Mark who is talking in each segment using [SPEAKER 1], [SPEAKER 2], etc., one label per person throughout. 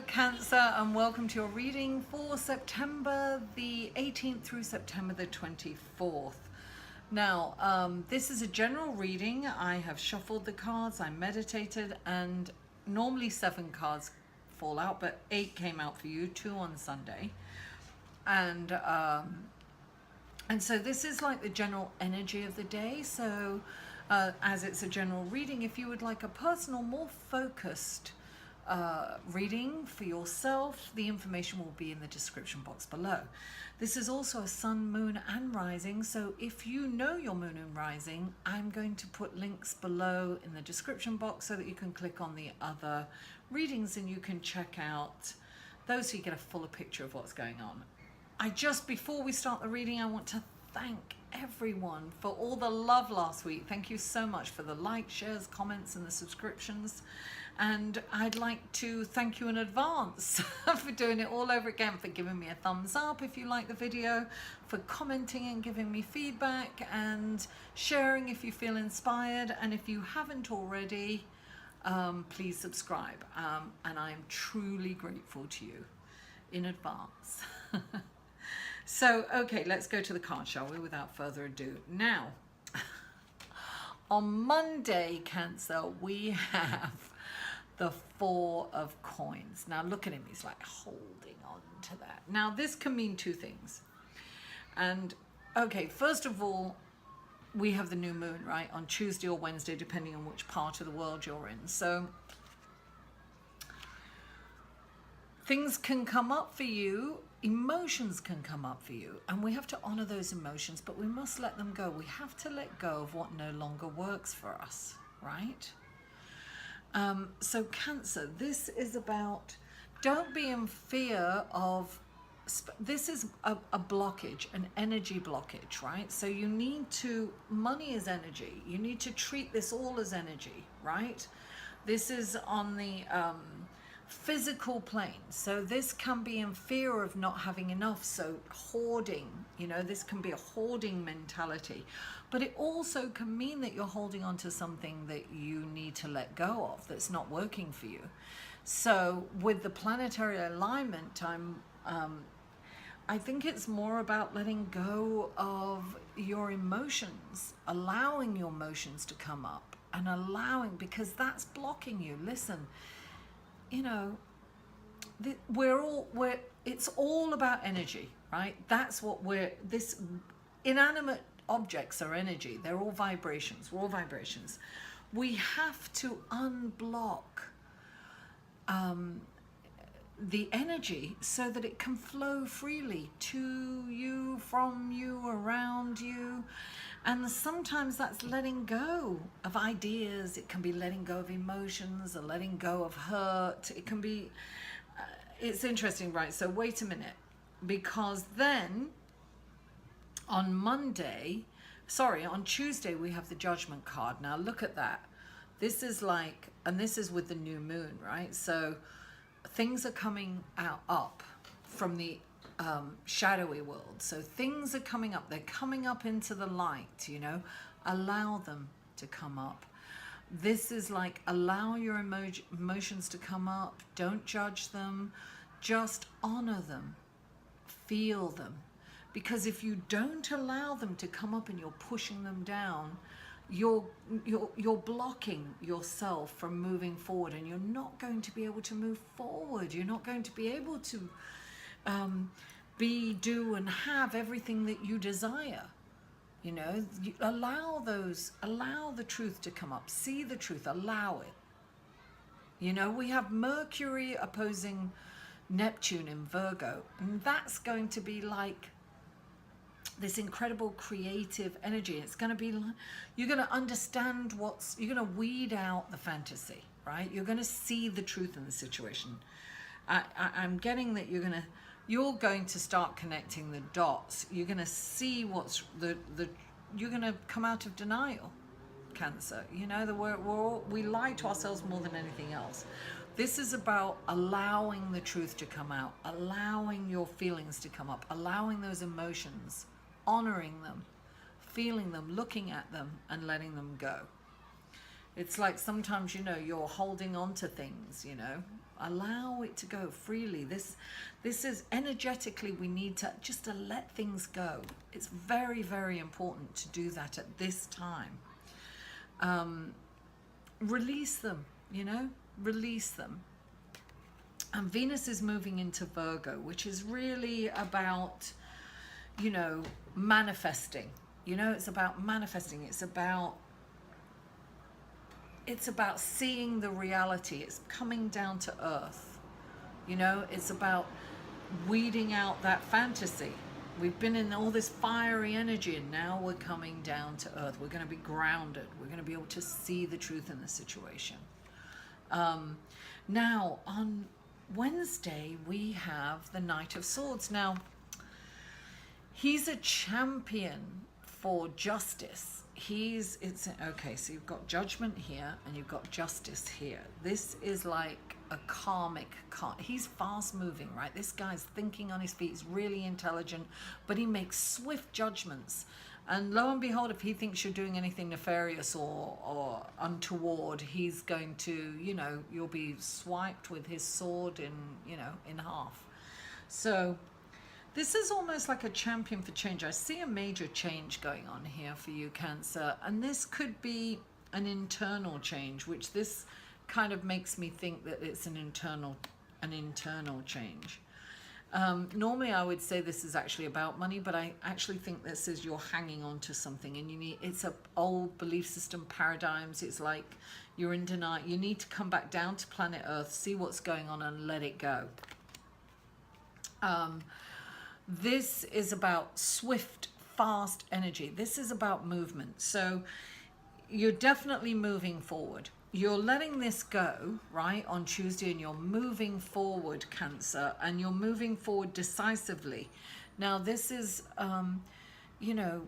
[SPEAKER 1] Hello Cancer, and welcome to your reading for September the 18th through September the 24th. Now, this is a general reading. I have shuffled the cards, I meditated, and normally 7 cards fall out, but 8 came out for you, 2 on Sunday. And so this is like the general energy of the day. So as it's a general reading, if you would like a personal, more focused reading for yourself, the information will be in the description box below. This is also a sun, moon and rising, so if you know your moon and rising, I'm going to put links below in the description box so that you can click on the other readings and you can check out those so you get a fuller picture of what's going on. Before we start the reading, I want to thank everyone for all the love last week. Thank you so much for the likes, shares, comments and the subscriptions. And I'd like to thank you in advance for doing it all over again, for giving me a thumbs up if you like the video, for commenting and giving me feedback, and sharing if you feel inspired. And if you haven't already, please subscribe. And I'm truly grateful to you in advance. So, okay, let's go to the card, shall we, without further ado. Now, on Monday, Cancer, we have the 4 of coins. Now, look at him. He's like holding on to that. Now, this can mean 2 things. And, okay, first of all, we have the new moon, right, on Tuesday or Wednesday, depending on which part of the world you're in. So, things can come up for you. Emotions can come up for you, and we have to honor those emotions, but we must let them go. We have to let go of what no longer works for us, right? So Cancer, this is about, don't be in fear of, this is a blockage, an energy blockage, right? So you need to, money is energy. You need to treat this all as energy, right? This is on the physical plane, so this can be in fear of not having enough, so hoarding, you know, this can be a hoarding mentality, but it also can mean that you're holding on to something that you need to let go of, that's not working for you. So with the planetary alignment, I think it's more about letting go of your emotions, allowing your emotions to come up, and allowing, because that's blocking you. Listen, you know, it's all about energy, right? That's what this inanimate objects are energy. They're all vibrations. We're all vibrations. We have to unblock the energy so that it can flow freely to you, from you, around you. And sometimes that's letting go of ideas. It can be letting go of emotions, or letting go of hurt. It can be, it's interesting, right? So wait a minute, because then on Tuesday, we have the Judgment card. Now look at that. This is like, and this is with the new moon, right? So things are coming up from the shadowy world. So things are coming up. They're coming up into the light, you know. Allow them to come up. This is like, allow your emotions to come up. Don't judge them. Just honor them. Feel them. Because if you don't allow them to come up and you're pushing them down, you're blocking yourself from moving forward, and you're not going to be able to move forward. You're not going to be able to do and have everything that you desire. You know, allow the truth to come up. See the truth, allow it. You know, we have Mercury opposing Neptune in Virgo, and that's going to be like this incredible creative energy. It's going to be, you're going to understand you're going to weed out the fantasy, right? You're going to see the truth in the situation. I'm getting that you're going to start connecting the dots. You're going to see what's you're going to come out of denial, Cancer. You know, we lie to ourselves more than anything else. This is about allowing the truth to come out, allowing your feelings to come up, allowing those emotions, honoring them, feeling them, looking at them, and letting them go. It's like sometimes, you know, you're holding on to things, you know. Allow it to go freely. This is energetically, we need to just to let things go. It's very, very important to do that at this time. Release them, you know, release them. And Venus is moving into Virgo, which is really about, you know, manifesting. You know, it's about manifesting. It's about seeing the reality. It's coming down to earth. You know, it's about weeding out that fantasy. We've been in all this fiery energy, and now we're coming down to earth. We're going to be grounded. We're going to be able to see the truth in the situation. Now, on Wednesday, we have the Knight of Swords. Now, he's a champion for justice. Okay, so you've got judgment here and you've got justice here. This is like a karmic, he's fast moving, right? This guy's thinking on his feet, he's really intelligent, but he makes swift judgments. And lo and behold, if he thinks you're doing anything nefarious or untoward, he's going to, you know, you'll be swiped with his sword in, you know, in half. So this is almost like a champion for change. I see a major change going on here for you, Cancer. And this could be an internal change, which this kind of makes me think that it's an internal change. Normally I would say this is actually about money, but I actually think this is you're hanging on to something, and it's a old belief system paradigms. It's like you're in denial. You need to come back down to planet Earth, see what's going on, and let it go. This is about swift, fast energy. This is about movement. So you're definitely moving forward. You're letting this go, right, on Tuesday, and you're moving forward, Cancer, and you're moving forward decisively. Now, this is, you know,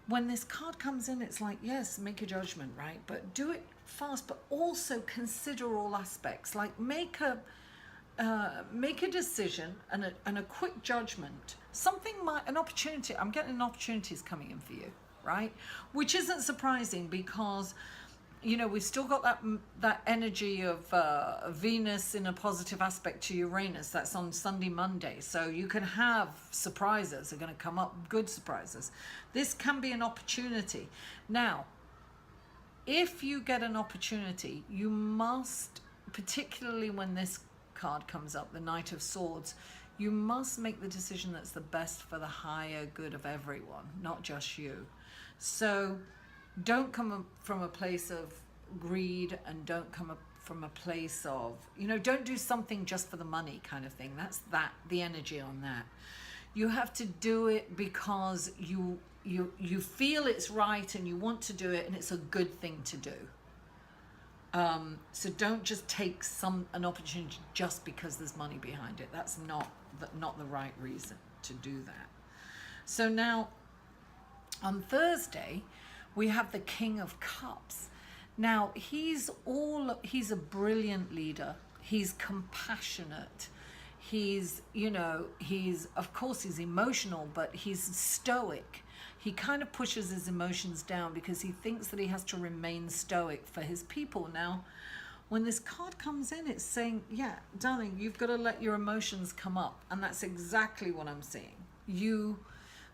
[SPEAKER 1] when this card comes in, it's like, yes, make a judgment, right? But do it fast, but also consider all aspects. Like make a decision and a quick judgment. An opportunity, I'm getting opportunities coming in for you, right? Which isn't surprising because, you know, we've still got that energy of Venus in a positive aspect to Uranus. That's on Sunday, Monday. So you can have surprises are going to come up, good surprises. This can be an opportunity. Now, if you get an opportunity, you must, particularly when this card comes up, the Knight of Swords, you must make the decision that's the best for the higher good of everyone, not just you. So don't come from a place of greed, and don't come up from a place of, you know, don't do something just for the money kind of thing. That's the energy on that. You have to do it because you feel it's right and you want to do it, and it's a good thing to do. So don't just take an opportunity just because there's money behind it. That's not the right reason to do that. So now on Thursday, we have the King of Cups. Now he's a brilliant leader. He's compassionate. He's, you know, of course he's emotional, but he's stoic. He kind of pushes his emotions down because he thinks that he has to remain stoic for his people. Now, when this card comes in, it's saying, yeah, darling, you've got to let your emotions come up. And that's exactly what I'm seeing.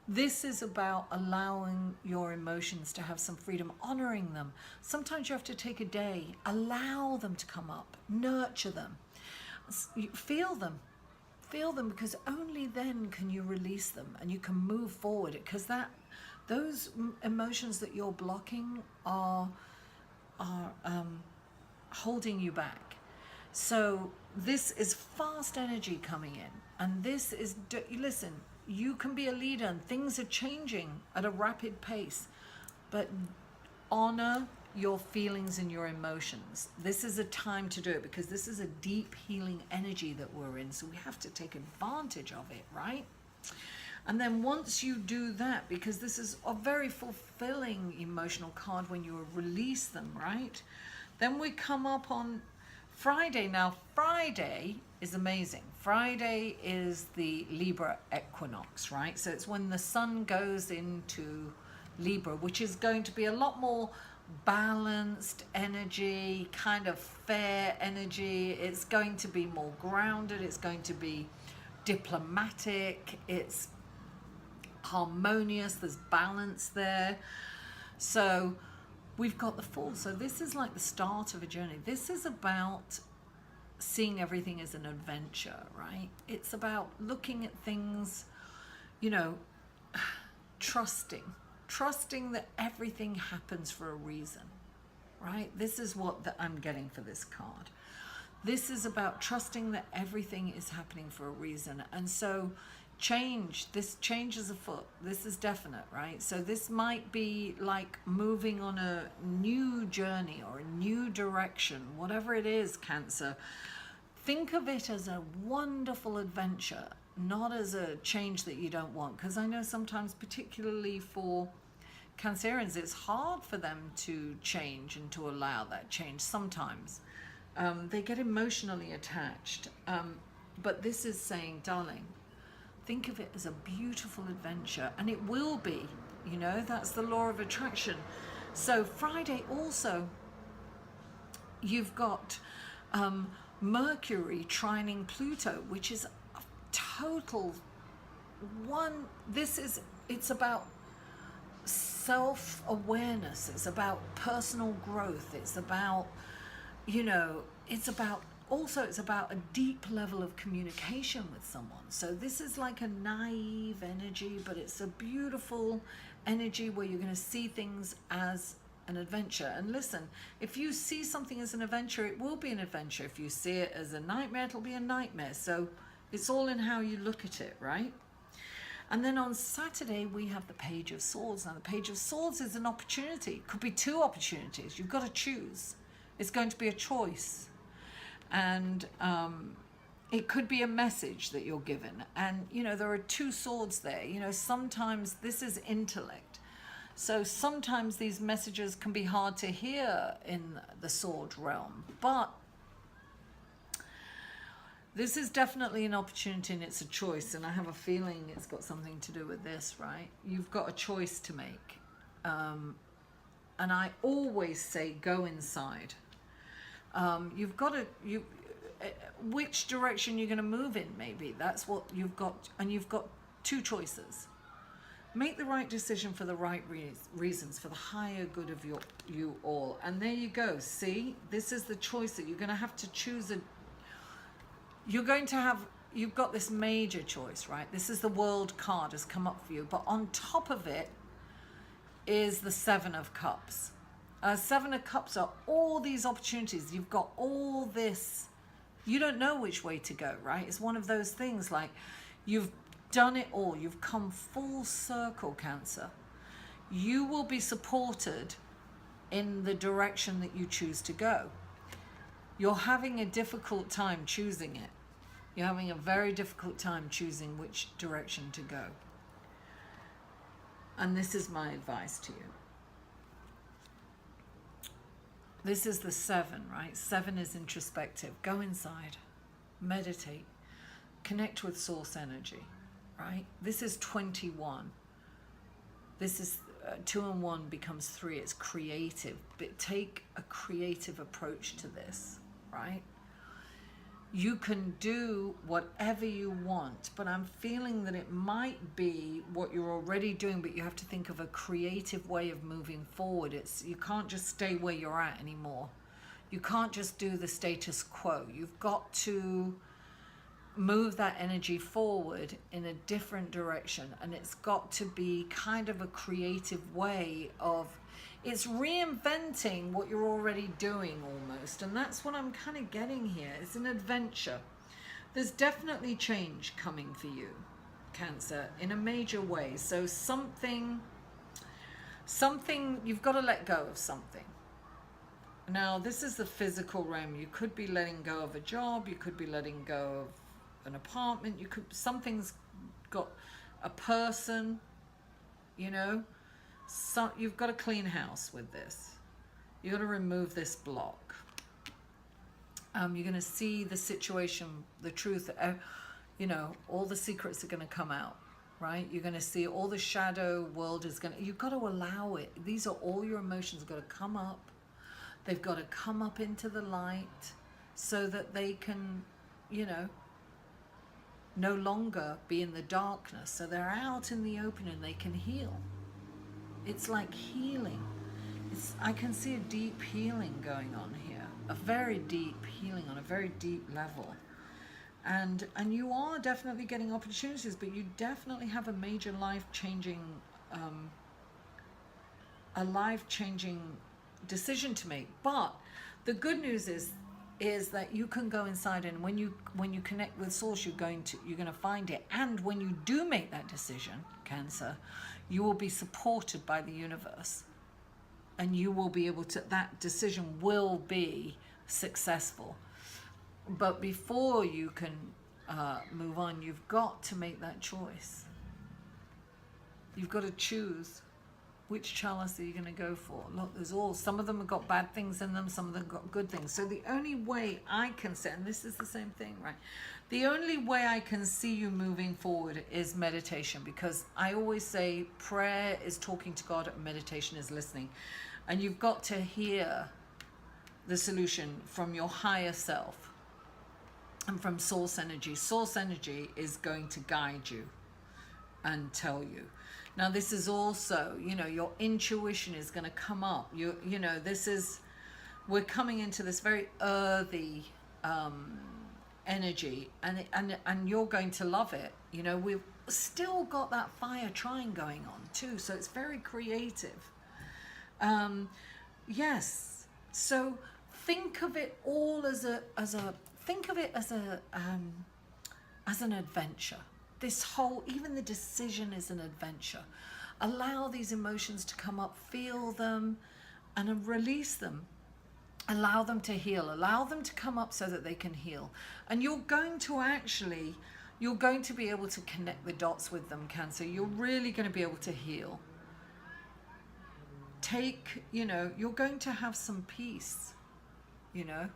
[SPEAKER 1] This is about allowing your emotions to have some freedom, honoring them. Sometimes you have to take a day, allow them to come up, nurture them, feel them, because only then can you release them and you can move forward, because those emotions that you're blocking are holding you back. So this is fast energy coming in, and this is, listen, you can be a leader and things are changing at a rapid pace, but honor your feelings and your emotions. This is a time to do it because this is a deep healing energy that we're in, so we have to take advantage of it, right? And then once you do that, because this is a very fulfilling emotional card when you release them, right? Then we come up on Friday. Now, Friday is amazing. Friday is the Libra equinox, right? So it's when the sun goes into Libra, which is going to be a lot more balanced energy, kind of fair energy. It's going to be more grounded. It's going to be diplomatic. It's harmonious. There's balance there. So we've got the Fool. So this is like the start of a journey. This is about seeing everything as an adventure, right? It's about looking at things, you know, trusting that everything happens for a reason, right? This is what I'm getting for this card. This is about trusting that everything is happening for a reason. And so this change is afoot. This is definite, right? So this might be like moving on a new journey or a new direction, whatever it is, Cancer. Think of it as a wonderful adventure, not as a change that you don't want. Because I know sometimes, particularly for Cancerians, it's hard for them to change and to allow that change sometimes. They get emotionally attached. But this is saying, darling, think of it as a beautiful adventure, and it will be, you know, that's the law of attraction. So Friday also, you've got Mercury trining Pluto, which is a total one. It's about self-awareness. It's about personal growth. It's about, you know, it's about a deep level of communication with someone. So this is like a naive energy, but it's a beautiful energy where you're going to see things as an adventure. And listen, if you see something as an adventure, it will be an adventure. If you see it as a nightmare, it'll be a nightmare. So it's all in how you look at it, right? And then on Saturday, we have the Page of Swords. Now, the Page of Swords is an opportunity. It could be two opportunities. You've got to choose. It's going to be a choice. And it could be a message that you're given. And, you know, there are two swords there. You know, sometimes this is intellect. So sometimes these messages can be hard to hear in the sword realm. But this is definitely an opportunity, and it's a choice. And I have a feeling it's got something to do with this, right? You've got a choice to make. And I always say, go inside. You've got to, which direction you're going to move in, maybe. That's what you've got. And you've got two choices. Make the right decision for the right reasons, for the higher good of you all. And there you go. See, this is the choice that you're going to have to choose. You've got this major choice, right? This is the World card has come up for you. But on top of it is the Seven of Cups. Seven of Cups are all these opportunities. You've got all this. You don't know which way to go, right? It's one of those things like you've done it all. You've come full circle, Cancer. You will be supported in the direction that you choose to go. You're having a difficult time choosing it. You're having a very difficult time choosing which direction to go. And this is my advice to you. This is the Seven, right? Seven is introspective. Go inside, meditate, connect with source energy, right? This is 21. This is 2 and 1 becomes 3. It's creative, but take a creative approach to this, right? You can do whatever you want, but I'm feeling that it might be what you're already doing, but you have to think of a creative way of moving forward. You can't just stay where you're at anymore. You can't just do the status quo. You've got to move that energy forward in a different direction, and it's got to be kind of a creative way of, it's reinventing what you're already doing almost. And that's what I'm kind of getting here. It's an adventure. There's definitely change coming for you, Cancer, in a major way. So something, you've got to let go of something. Now, this is the physical realm. You could be letting go of a job. You could be letting go of an apartment. Something's got a person, you know. So you've got to clean house with this. You've got to remove this block. You're going to see the situation, the truth. You know, all the secrets are going to come out. right? You're going to see all the shadow world is going to, you've got to allow it. These are all your emotions got to come up. They've got to come up into the light so that they can, you know, no longer be in the darkness. So they're out in the open and they can heal. It's like healing. I can see a deep healing going on here, a very deep healing on a very deep level. And you are definitely getting opportunities, but you definitely have a major life-changing decision to make. But the good news is that you can go inside, and when you connect with source, you're going to find it. And when you do make that decision, Cancer, you will be supported by the universe, and you will be able to, that decision will be successful. But before you can move on, you've got to make that choice. You've got to choose which chalice are you going to go for. Look, some of them have got bad things in them, some of them got good things. So the only way I can say, and this is the same thing, right? The only way I can see you moving forward is meditation, because I always say prayer is talking to God and meditation is listening. And you've got to hear the solution from your higher self and from source energy. Source energy is going to guide you and tell you. Now this is also, you know, your intuition is going to come up. You know, we're coming into this very earthy energy, and you're going to love it. You know, we've still got that fire trine going on too, so it's very creative. Yes, so think of it all as an adventure. This whole, even the decision is an adventure. Allow these emotions to come up, feel them, and release them. Allow them to heal. Allow them to come up so that they can heal. And you're going to be able to connect the dots with them, Cancer. You're really going to be able to heal. You're going to have some peace, you know.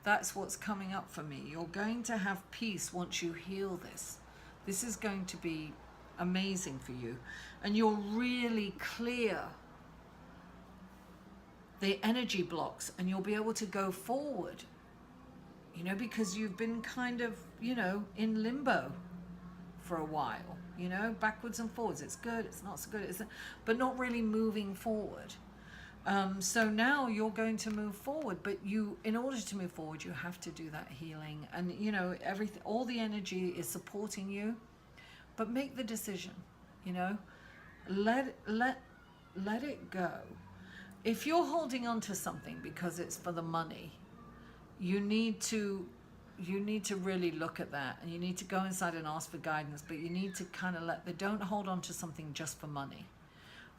[SPEAKER 1] That's what's coming up for me. You're going to have peace once you heal this. This is going to be amazing for you. And you'll really clear the energy blocks, and you'll be able to go forward, you know, because you've been kind of, you know, in limbo for a while, you know, backwards and forwards. It's good, it's not so good, but not really moving forward. So now you're going to move forward, but in order to move forward, you have to do that healing. And you know, all the energy is supporting you, but make the decision, you know, let it go. If you're holding on to something because it's for the money, you need to really look at that, and you need to go inside and ask for guidance, but you need to kind of don't hold on to something just for money,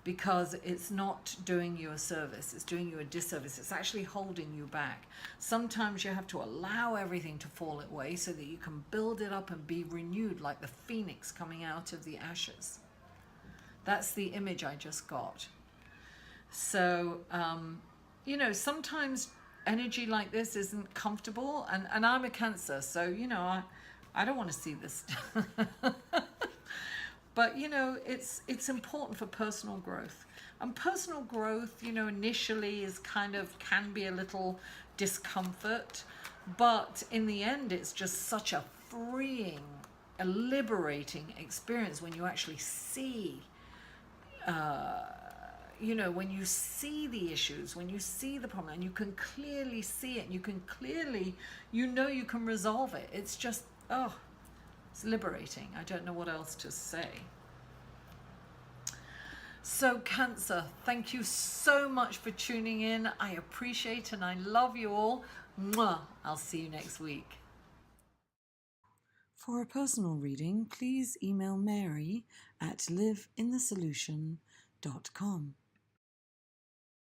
[SPEAKER 1] because it's not doing you a service, it's doing you a disservice. It's actually holding you back. Sometimes you have to allow everything to fall away so that you can build it up and be renewed like the phoenix coming out of the ashes. That's the image I just got. So, you know, sometimes energy like this isn't comfortable, and I'm a Cancer, so, you know, I don't want to see this. But, you know, it's important for personal growth. And personal growth, you know, initially can be a little discomfort, but in the end, it's just such a freeing, a liberating experience when you actually see, you know, when you see the issues, when you see the problem, and you can clearly see it, and you can clearly, you know, you can resolve it. It's just, oh, it's liberating. I don't know what else to say. So Cancer, thank you so much for tuning in. I appreciate and I love you all. Mwah. I'll see you next week. For a personal reading, please email Mary at liveinthesolution.com.